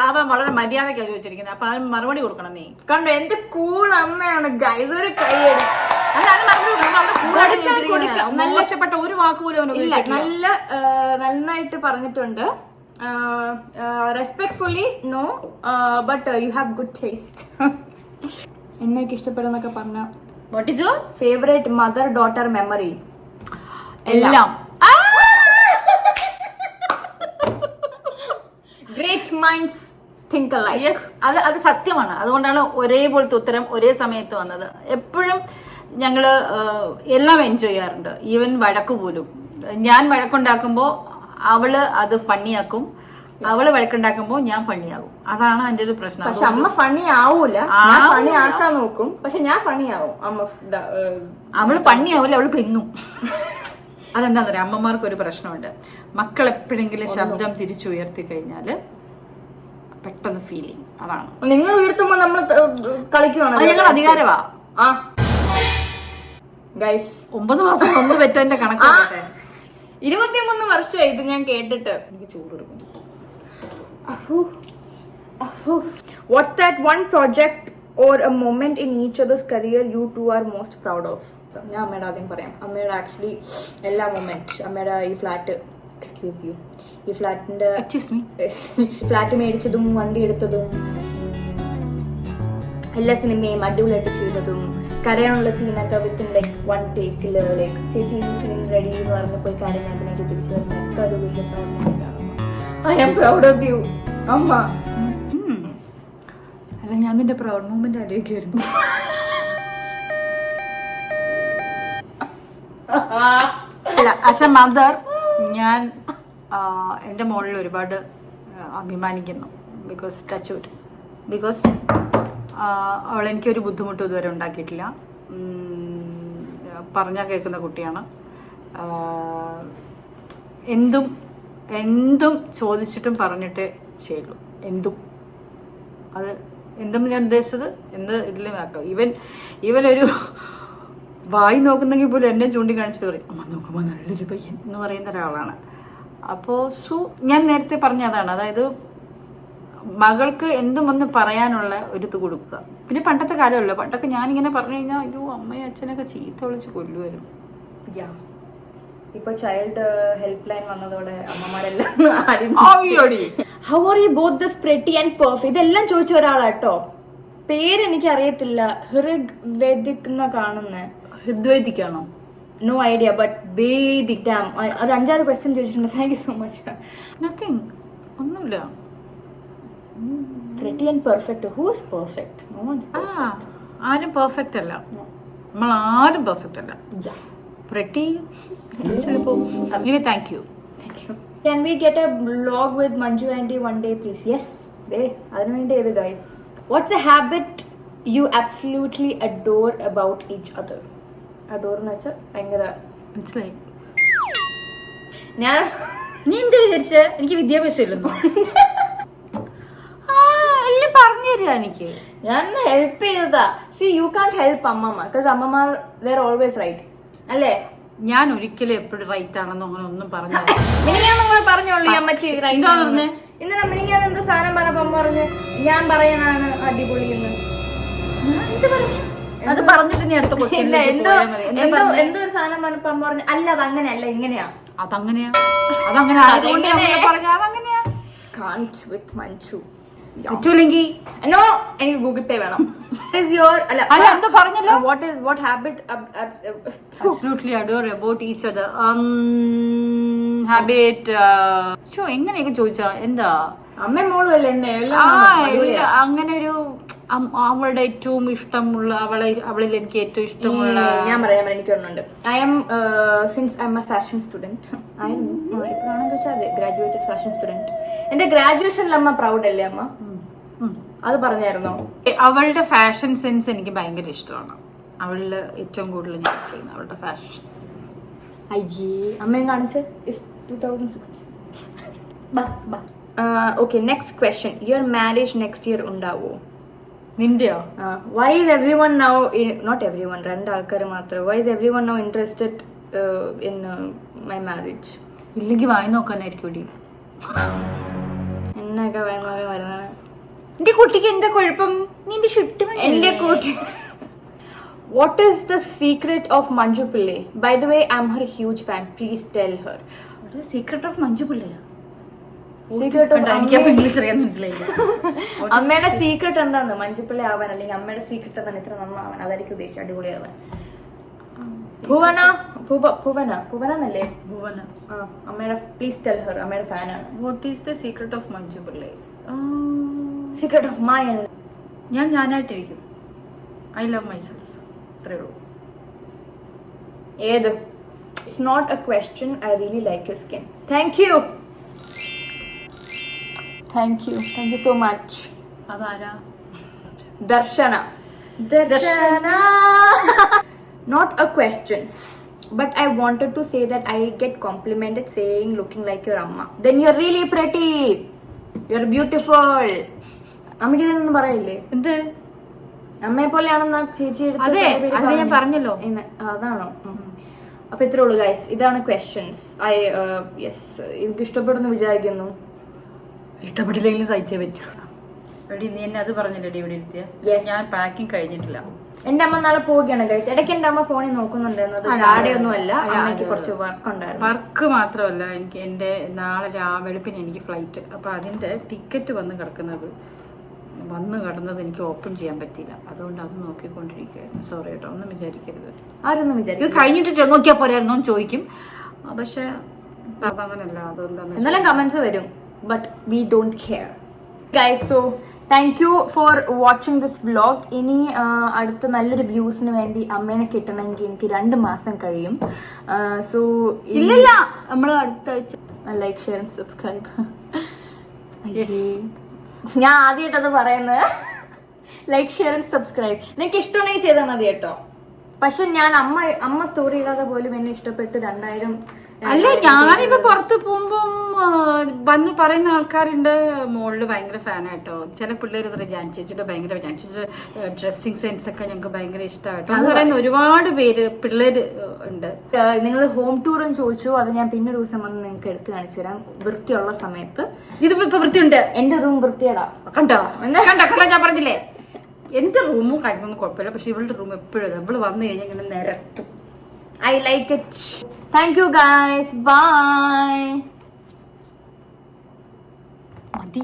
അവൻ വളരെ മര്യാദക്കാണ് ചോദിച്ചിരിക്കുന്നത്, അപ്പൊ അവൻ മറുപടി കൊടുക്കണം. നീ കണ്ടോ എന്ത് കൂൾ അമ്മയാണ് ഗൈസ്. ഒരു കൈയടി. നല്ല ഇഷ്ടപ്പെട്ട ഒരു വാക്ക് പോലും ഇല്ല, നന്നായിട്ട് പറഞ്ഞിട്ടുണ്ട്. Respectfully no, but you have good taste. എന്നൊക്കെ ഇഷ്ടപ്പെടുന്നൊക്കെ പറഞ്ഞ what is your favourite mother daughter memory? എല്ലാം. Great minds think alike. Yes, അത് സത്യമാണ്. അതുകൊണ്ടാണ് ഒരേപോലത്തെ ഉത്തരം ഒരേ സമയത്ത് വന്നത്. എപ്പോഴും ഞങ്ങള് എല്ലാം എൻജോയ് ചെയ്യാറുണ്ട്, ഈവൻ വഴക്ക് പോലും. ഞാൻ വഴക്കുണ്ടാക്കുമ്പോ അവള് അത് ഫണ്ണിയാക്കും, അവള് വഴക്കുണ്ടാക്കുമ്പോ ഞാൻ ഫണ്ണിയാകും. അതാണ് എന്റെ ഒരു പ്രശ്നം. പക്ഷെ അമ്മ ഫണ്ണി ആവൂല, ഫണ്ണി ആക്കാൻ നോക്കും. പക്ഷെ ഞാൻ ഫണ്ണി ആവും. അവള് ഫണ്ണിയാവൂല, അവള് പെങ്ങും. അതെന്താന്ന് പറയാ, അമ്മമാർക്ക് ഒരു പ്രശ്നമുണ്ട്. മക്കൾ എപ്പോഴെങ്കിലും ശബ്ദം തിരിച്ചുയർത്തി കഴിഞ്ഞാല് പെട്ടെന്ന് ഫീലിംഗ്. അതാണ്. നിങ്ങൾ ഉയർത്തുമ്പോ നമ്മൾ കളിക്കുവാണ്. ഞങ്ങൾ അധികാരമാ. ഗൈസ് 9 മാസം ഒന്ന് പെറ്റന്റെ കണക്ക് 23 വർഷമായി ഇത് ഞാൻ കേട്ടിട്ട്. എനിക്ക് ചൂടെടുക്കും. What's that one project or a moment in each other's career you two are most proud of? ഞാൻ അമ്മയുടെ ആദ്യം പറയാം. അമ്മയുടെ ആക്ച്വലി എല്ലാ മൊമെന്റ്, അമ്മയുടെ ഈ ഫ്ലാറ്റ്, എക്സ്ക്യൂസ് യു, ഈ ഫ്ലാറ്റിന്റെ ഫ്ലാറ്റ് മേടിച്ചതും വണ്ടി എടുത്തതും എല്ലാ സിനിമയും അടിപൊളിയായിട്ട് ചെയ്തതും കരയാനുള്ള സീനൊക്കെ വിത്തിൻ ലൈക്ക് 1 ടേക്കില് ലൈക്ക് ചേച്ചി ഈ സീൻ റെഡി എന്ന് പറഞ്ഞ് പോയി കരഞ്ഞ അഭിനയിച്ച് തിരിച്ചു വരുന്നൊക്കെ അത് വലിയ proud. I am proud of you അമ്മ. അല്ല, ഞാൻ നിന്റെ പ്രൗഡ് മൂമെന്റ് ആലോചിക്കുമായിരുന്നു. അല്ല, ആസ് എ മദർ ഞാൻ എൻ്റെ മോളിൽ ഒരുപാട് അഭിമാനിക്കുന്നു. ബിക്കോസ് അവൾ എനിക്കൊരു ബുദ്ധിമുട്ടും ഇതുവരെ ഉണ്ടാക്കിയിട്ടില്ല. പറഞ്ഞാൽ കേൾക്കുന്ന കുട്ടിയാണ്. എന്തും ചോദിച്ചിട്ടും പറഞ്ഞിട്ടേ ചെയ്യുള്ളൂ. അത് എന്തും ഞാൻ ഉദ്ദേശിച്ചത് ഇതിലും ആക്കാം. ഇവനൊരു വായി നോക്കുന്നെങ്കിൽ പോലും എന്നെ ചൂണ്ടിക്കാണിച്ചിട്ട് പറയും, അമ്മ നോക്കുമ്പോൾ നല്ലൊരു പയ്യൻ എന്ന് പറയുന്ന ഒരാളാണ്. അപ്പോൾ ഞാൻ നേരത്തെ പറഞ്ഞതാണ്, അതായത് മകൾക്ക് എന്തും ഒന്ന് പറയാനുള്ള ഒരു ഇത് കൊടുക്കുക. പിന്നെ പണ്ടത്തെ കാലമല്ലോ, പണ്ടൊക്കെ ഞാനിങ്ങനെ പറഞ്ഞു കഴിഞ്ഞാൽ അയ്യോ അമ്മയും അച്ഛനൊക്കെ ചീത്ത വിളിച്ച് കൊല്ലുമായിരുന്നു. ഇപ്പൊ ചൈൽഡ് ഹെൽപ്പ് ലൈൻ വന്നതോടെ അമ്മമാരെല്ലാം how are you both this pretty and perfect ഇതെല്ലാം ചോദിച്ച ഒരാളാട്ടോ. പേര് എനിക്ക് അറിയത്തില്ല. ഹൃഗ്വേദിക് എന്നാ കാണുന്നേ. ഹൃദ്വേദിക്കാണോ? നോ ഐഡിയ ബട്ട് വേദിക് ഡാം ഒരു 5-6 ക്വസ്റ്റ്യൻ ചോദിച്ചിട്ടുണ്ട്. Thank you so much. Nothing, ഒന്നുമില്ല. Pretty and perfect. Who is perfect? No one's perfect. ആരും പെർഫെക്റ്റ് അല്ല, No. നമ്മൾ ആരും പെർഫെക്റ്റ് അല്ല. Yeah. പ്രെറ്റി ചിലപ്പോ. Thank you. Thank you. Can we get a vlog with Manju aunty one day, please? Yes. അതിനു വേണ്ടി ചെയ്തു guys. What's a habit you absolutely adore about each other? Adore എന്ന് വെച്ചാൽ ഭയങ്കര മനസ്സിലായി. ഞാൻ നീ എന്ത് വിചാരിച്ച എനിക്ക് വിദ്യാഭ്യാസം ഇല്ലെന്നോ? എല്ലാം പറഞ്ഞു തരിക എനിക്ക്. ഞാൻ ഹെൽപ്പ് ചെയ്തതാ. സി യു കാൺട്ട് ഹെൽപ്പ് അമ്മമ്മ ബിക്കോസ് അമ്മമാർ ദർ ഓൾവേസ് റൈറ്റ് അല്ലേ? ഞാൻ ഒരിക്കലും എപ്പോഴും റൈറ്റ് ആണെന്നോ അങ്ങനെ ഒന്നും പറഞ്ഞു. ഞാൻ നമ്മൾ പറഞ്ഞോളൂ ഈ അമ്മച്ചി റൈറ്റ് പറഞ്ഞേ. ഇന്ന് ഞാൻ എന്തോ സാധനം പറഞ്ഞപ്പോ അമ്മ പറഞ്ഞ് ഞാൻ പറയാനാണ് അടിപൊളി എന്ന്. അത് പറഞ്ഞിട്ട് നീ അടുത്ത ഇല്ല എന്തോ ഒരു സാധനം പറഞ്ഞപ്പോ അമ്മ പറഞ്ഞു അല്ല അത് അങ്ങനെയല്ല ഇങ്ങനെയാ. അതങ്ങനെയാ അതങ്ങനെ ആയതുകൊണ്ട് പറഞ്ഞ അതങ്ങനെയാ. കാൺട്ട് വിത്ത് മഞ്ജു പറ്റൂലെങ്കിൽ നോ എനിക്ക് ഗൂഗിൾ പേ വേണം. അല്ല എന്താ പറഞ്ഞല്ലോ. What habit absolutely adore about each other. Habit എങ്ങനെയൊക്കെ ചോദിച്ചാ എന്താ അമ്മ മോളും അല്ലേ എന്നെ അങ്ങനെ ഒരു അവളുടെ ഏറ്റവും ഇഷ്ടമുള്ള അവളിൽ എനിക്ക് ഏറ്റവും ഇഷ്ടമുള്ള ഞാൻ പറയാൻ എനിക്ക് ഒന്നുണ്ട്. Since I M A fashion student ആയിരുന്നു. ഇപ്പോഴാണെന്ന് ചോദിച്ചാൽ അതെ ഗ്രാജുവേറ്റഡ് ഫാഷൻ സ്റ്റുഡന്റ്. എന്റെ ഗ്രാജുവേഷനിൽ അമ്മ പ്രൗഡ് അല്ലേ അമ്മ? അത് പറഞ്ഞായിരുന്നോ? അവളുടെ ഫാഷൻ സെൻസ് എനിക്ക് ഭയങ്കര ഇഷ്ടമാണ്. അവളില് ഏറ്റവും കൂടുതൽ ഞാൻ ചെയ്യുന്നത് അവളുടെ ഫാഷൻ. അയ്യേ അമ്മയും കാണിച്ച് 2016. Okay next question. Your marriage next year ഉണ്ടാവോ? നിന്റെയോ? Why is everyone now not everyone 2 ആൾക്കാർ മാത്രം. Why is everyone now interested in my marriage? ഇല്ലെങ്കിൽ വായി നോക്കാനായിരിക്കും എന്നൊക്കെ വേണമെന്നൊക്കെ വരുന്നതാണ്. എന്റെ കുട്ടിക്ക് എന്താ കുഴപ്പം? നിന്റെ ഷിഫ്റ്റ് എന്റെ കുട്ടി. What is the secret of Manju Pillai? By the way, I'm her huge fan. Please tell her. What is the secret of Manju Pillai? Secret of English അറിയാൻ മനസ്സിലായില്ല. അമ്മയുടെ സീക്രട്ട് എന്താന്ന്? മഞ്ജു പിള്ളை ആവാൻ അല്ലെങ്കിൽ അമ്മയുടെ സീക്രട്ട് എന്താണ് ഇത്ര നന്നാവാൻ? അതായിരിക്കും ഉദ്ദേശിച്ചു അടിപൊളിയാവാൻ. ഭുവന എന്നല്ലേ? ഭുവന. അമ്മയുടെ പ്ലീസ് ടെൽ ഹർ. അമ്മയുടെ ഫാനാണ്. What is the secret of Manju Pillai? Secret of my ഞാനായിട്ടിരിക്കും. I love myself. അത്രേ ഉള്ളൂ. ഏത്? It's not a question. I really like your skin. Thank you so much. അതാരാ? Darshana. Not a question, but I wanted to say that I get complimented saying looking like your amma. Then you're really pretty. You're beautiful. അമ്മയ്ക്ക് ഇതൊന്നും പറയില്ലേ? എന്ത് അമ്മയെ പോലെയാണെന്നാ ചേച്ചി ഞാൻ പറഞ്ഞല്ലോ. അതാണോ? അപ്പൊ ഇത്രേ ഉള്ളൂ ഗൈസ്. ഇതാണ് ക്വസ്റ്റ്യൻസ്. എനിക്ക് ഇഷ്ടപ്പെടുന്നു വിചാരിക്കുന്നു. ഇഷ്ടപ്പെട്ടില്ലെങ്കിലും സഹിച്ചേ പറ്റൂ. നീ എന്നെ അത് പറഞ്ഞില്ലേ ഇവിടെ ഇരുത്തിയ? ഞാൻ പാക്കിംഗ് കഴിഞ്ഞിട്ടില്ല. എന്റെ അമ്മ നാളെ പോവുകയാണ് ഗൈസ്. ഇടയ്ക്ക് എന്റെ അമ്മ ഫോണിൽ നോക്കുന്നുണ്ടായിരുന്നു. ജാടയൊന്നും അല്ല, അമ്മയ്ക്ക് കുറച്ച് വർക്ക് ഉണ്ടായിരുന്നു. വർക്ക് മാത്രമല്ല, എനിക്ക് എന്റെ നാളെ വെളുപ്പിന് എനിക്ക് ഫ്ലൈറ്റ്. അപ്പൊ അതിന്റെ ടിക്കറ്റ് വന്ന് കിടന്നത് എനിക്ക് ഓപ്പൺ ചെയ്യാൻ പറ്റിയില്ല. അതുകൊണ്ട് അത് നോക്കിക്കൊണ്ടിരിക്കുകയായിരുന്നു. സോറി കേട്ടോ, ഒന്നും വിചാരിക്കരുത്. ആരൊന്നും വിചാരിക്കും. ഇത് കഴിഞ്ഞിട്ട് നോക്കിയാൽ പോരായിരുന്നോ എന്ന് ചോദിക്കും. പക്ഷെ അതങ്ങനല്ല. അതെന്താന്ന് എന്നാലും കമന്റ്സ് വരും. But we don't care guys. So thank you for watching this vlog. ഇനി അടുത്ത നല്ലൊരു വ്യൂസിന് വേണ്ടി അമ്മേനെ കിട്ടണമെങ്കിൽ എനിക്ക് 2 മാസം കഴിയും. സോ ഇല്ല, നമ്മൾ അടുത്ത ആഴ്ച ലൈക്ക് ഷെയർ ആൻഡ് സബ്സ്ക്രൈബ്. ഞാൻ ആദ്യമായിട്ടത് പറയുന്നത്. Like share and subscribe. നിങ്ങൾക്ക് ഇഷ്ടമുണ്ടെങ്കിൽ ചെയ്താൽ മതി കേട്ടോ. പക്ഷെ ഞാൻ അമ്മ സ്റ്റോറി ഇടാതെ പോലും എന്നെ ഇഷ്ടപ്പെട്ട് 2000. അല്ല, ഞാനിപ്പോ പുറത്ത് പോകുമ്പം വന്ന് പറയുന്ന ആൾക്കാരുണ്ട് മോളില് ഭയങ്കര ഫാനായിട്ടോ. ചില പിള്ളേർ ചേച്ചിയുടെ ഭയങ്കര ഡ്രസ്സിങ് സെൻസ് ഒക്കെ ഞങ്ങൾക്ക് ഭയങ്കര ഇഷ്ടമായിട്ടോ എന്ന് പറയുന്ന ഒരുപാട് പിള്ളേര് ഉണ്ട്. നിങ്ങൾ ഹോം ടൂറും ചോദിച്ചു. അത് ഞാൻ പിന്നെ ഒരു ദിവസം വന്ന് നിങ്ങൾക്ക് എടുത്ത് കാണിച്ചു തരാം വൃത്തിയുള്ള സമയത്ത്. ഇതിപ്പോ ഇപ്പൊ വൃത്തിയുണ്ട്. എന്റെ റൂം വൃത്തിയാടാ. കണ്ടോ ഞാൻ പറഞ്ഞില്ലേ, എന്റെ റൂമും കാര്യമൊന്നും കുഴപ്പമില്ല. പക്ഷെ ഇവളുടെ റൂം എപ്പോഴും ഇവള് വന്നു കഴിഞ്ഞാൽ ഇങ്ങനെ നിരത്തും. I like it. Thank you guys. Bye. മതി.